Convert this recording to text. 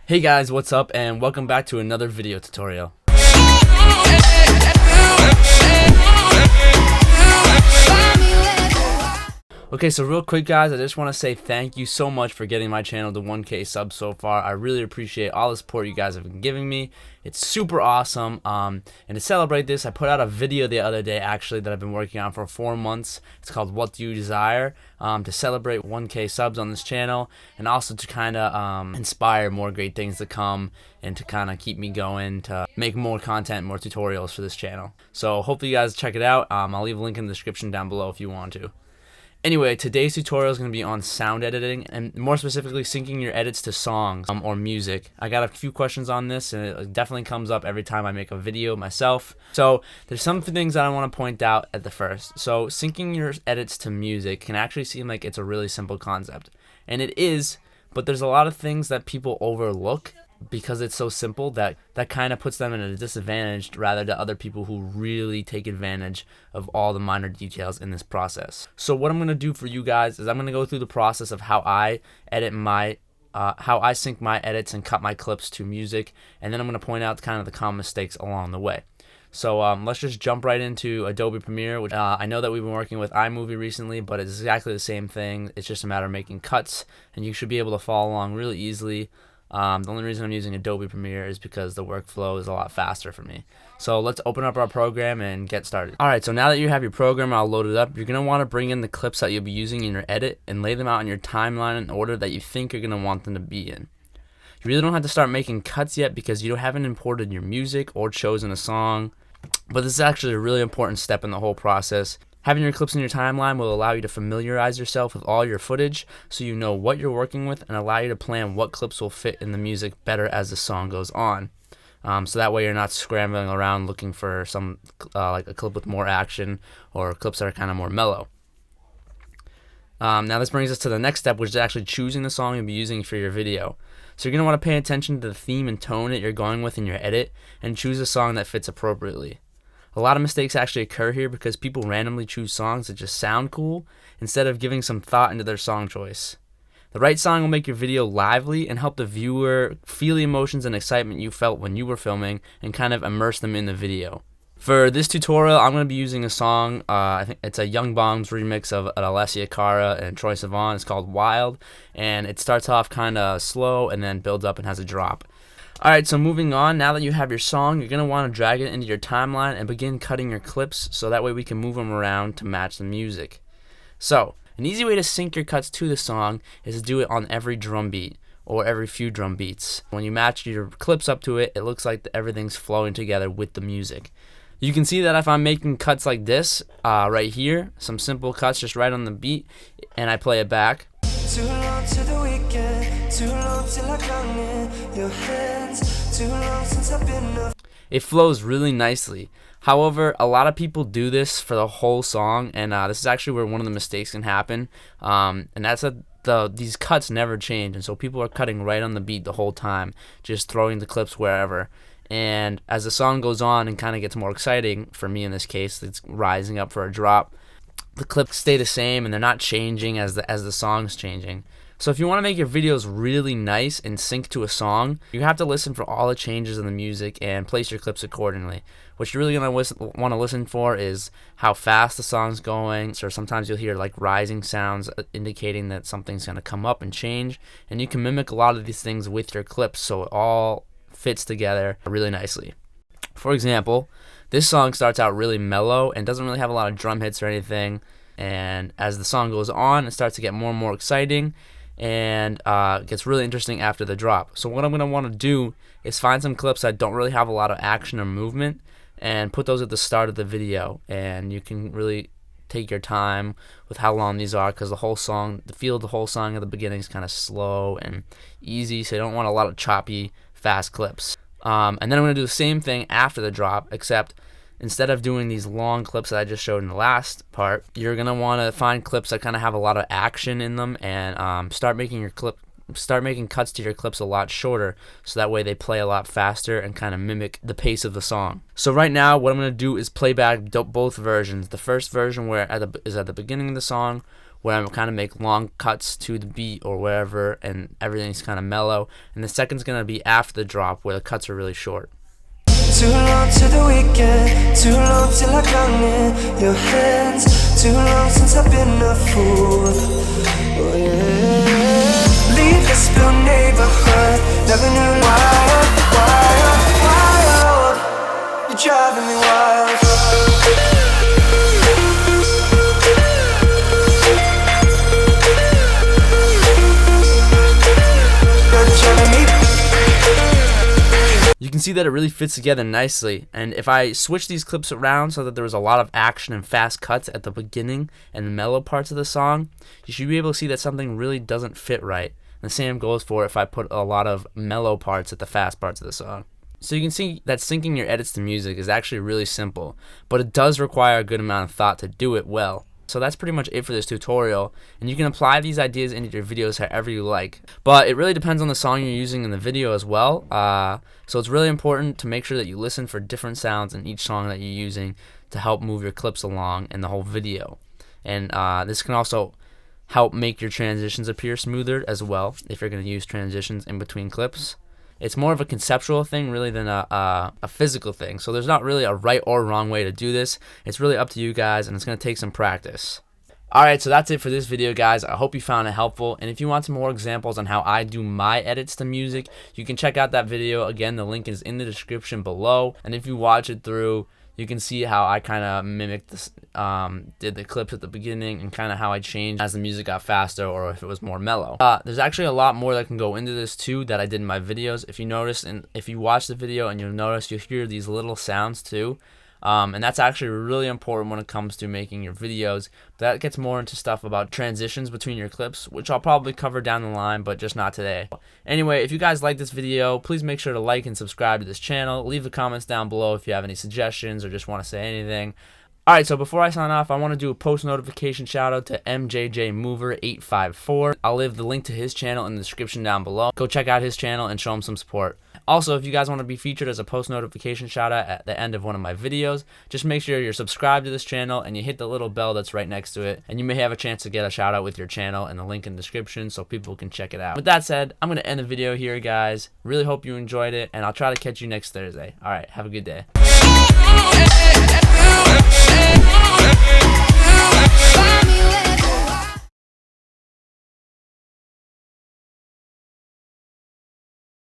Hey guys, what's up, and welcome back to another video tutorial. Okay, so real quick guys, I just want to say thank you so much for getting my channel to 1K subs so far. I really appreciate all the support you guys have been giving me. It's super awesome. And to celebrate this, I put out a video the other day actually that I've been working on for 4 months. It's called What Do You Desire? To celebrate 1K subs on this channel, and also to kind of inspire more great things to come, and to kind of keep me going to make more content, more tutorials for this channel. So hopefully you guys check it out. I'll leave a link in the description down below if you want to. Anyway, today's tutorial is going to be on sound editing, and more specifically syncing your edits to songs or music. I got a few questions on this, and it definitely comes up every time I make a video myself. So there's some things that I want to point out at the first. So syncing your edits to music can actually seem like it's a really simple concept, and it is, but there's a lot of things that people overlook because it's so simple that kind of puts them at a disadvantage rather to other people who really take advantage of all the minor details in this process. So what I'm going to do for you guys is I'm going to go through the process of how I edit my how I sync my edits and cut my clips to music, and then I'm going to point out kind of the common mistakes along the way. So let's just jump right into Adobe Premiere, which I know that we've been working with iMovie recently, but it's exactly the same thing. It's just a matter of making cuts, and you should be able to follow along really easily. The only reason I'm using Adobe Premiere is because the workflow is a lot faster for me. So let's open up our program and get started. Alright, so now that you have your program all loaded up, you're going to want to bring in the clips that you'll be using in your edit and lay them out in your timeline in order that you think you're going to want them to be in. You really don't have to start making cuts yet because you haven't imported your music or chosen a song, but this is actually a really important step in the whole process. Having your clips in your timeline will allow you to familiarize yourself with all your footage so you know what you're working with, and allow you to plan what clips will fit in the music better as the song goes on. So that way you're not scrambling around looking for some like a clip with more action or clips that are kind of more mellow. Now this brings us to the next step, which is actually choosing the song you'll be using for your video. So you're going to want to pay attention to the theme and tone that you're going with in your edit and choose a song that fits appropriately. A lot of mistakes actually occur here because people randomly choose songs that just sound cool instead of giving some thought into their song choice. The right song will make your video lively and help the viewer feel the emotions and excitement you felt when you were filming and kind of immerse them in the video. For this tutorial, I'm going to be using a song, I think it's a Young Bombs remix of Alessia Cara and Troye Sivan. It's called Wild, and it starts off kind of slow and then builds up and has a drop. Alright, so moving on, now that you have your song, you're going to want to drag it into your timeline and begin cutting your clips so that way we can move them around to match the music. So, an easy way to sync your cuts to the song is to do it on every drum beat or every few drum beats. When you match your clips up to it, it looks like everything's flowing together with the music. You can see that if I'm making cuts like this, right here, some simple cuts just right on the beat, and I play it back. Too long to the weekend, too long till I come in your hands, too long since I've been. It flows really nicely. However, a lot of people do this for the whole song, and this is actually where one of the mistakes can happen. And that's that these cuts never change, and so people are cutting right on the beat the whole time, just throwing the clips wherever. And as the song goes on and kind of gets more exciting, for me in this case, it's rising up for a drop, the clips stay the same and they're not changing as the song's changing. So if you want to make your videos really nice and sync to a song, you have to listen for all the changes in the music and place your clips accordingly. What you're really going to want to listen for is how fast the song's going. So sometimes you'll hear like rising sounds indicating that something's going to come up and change, and you can mimic a lot of these things with your clips so it all fits together really nicely. For example, this song starts out really mellow and doesn't really have a lot of drum hits or anything, and as the song goes on, it starts to get more and more exciting and gets really interesting after the drop. So what I'm going to want to do is find some clips that don't really have a lot of action or movement and put those at the start of the video, and you can really take your time with how long these are because the feel of the whole song at the beginning is kind of slow and easy, so you don't want a lot of choppy, fast clips. And then I'm going to do the same thing after the drop, except instead of doing these long clips that I just showed in the last part, you're going to want to find clips that kind of have a lot of action in them, and start making cuts to your clips a lot shorter, so that way they play a lot faster and kind of mimic the pace of the song. So right now what I'm going to do is play back both versions. The first version is at the beginning of the song, where I kind of make long cuts to the beat or wherever, and everything's kind of mellow. And the second's going to be after the drop, where the cuts are really short. Too long to the weekend, too long till I come in your hands. Too long since I've been a fool. Oh yeah. Leave this blue neighborhood. Never knew wild. You're driving me wild. You can see that it really fits together nicely, and if I switch these clips around so that there was a lot of action and fast cuts at the beginning and the mellow parts of the song, you should be able to see that something really doesn't fit right. And the same goes for if I put a lot of mellow parts at the fast parts of the song. So you can see that syncing your edits to music is actually really simple, but it does require a good amount of thought to do it well. So that's pretty much it for this tutorial, and you can apply these ideas into your videos however you like. But it really depends on the song you're using in the video as well. So it's really important to make sure that you listen for different sounds in each song that you're using to help move your clips along in the whole video. And this can also help make your transitions appear smoother as well if you're going to use transitions in between clips. It's more of a conceptual thing really than a physical thing. So there's not really a right or wrong way to do this. It's really up to you guys, and it's going to take some practice. Alright, so that's it for this video, guys. I hope you found it helpful. And if you want some more examples on how I do my edits to music, you can check out that video. Again, the link is in the description below. And if you watch it through, you can see how I kind of mimicked this, did the clips at the beginning, and kind of how I changed as the music got faster or if it was more mellow. There's actually a lot more that can go into this too that I did in my videos. If you notice, and if you watch the video and you'll notice, you'll hear these little sounds too. And that's actually really important when it comes to making your videos. That gets more into stuff about transitions between your clips, which I'll probably cover down the line, but just not today. Anyway, if you guys like this video, please make sure to like and subscribe to this channel. Leave the comments down below if you have any suggestions or just want to say anything. Alright, so before I sign off, I want to do a post notification shout out to MJJMover854. I'll leave the link to his channel in the description down below. Go check out his channel and show him some support. Also, if you guys want to be featured as a post notification shout out at the end of one of my videos, just make sure you're subscribed to this channel and you hit the little bell that's right next to it, and you may have a chance to get a shout out with your channel and the link in the description so people can check it out. With that said, I'm going to end the video here, guys. Really hope you enjoyed it, and I'll try to catch you next Thursday. Alright, have a good day. Find me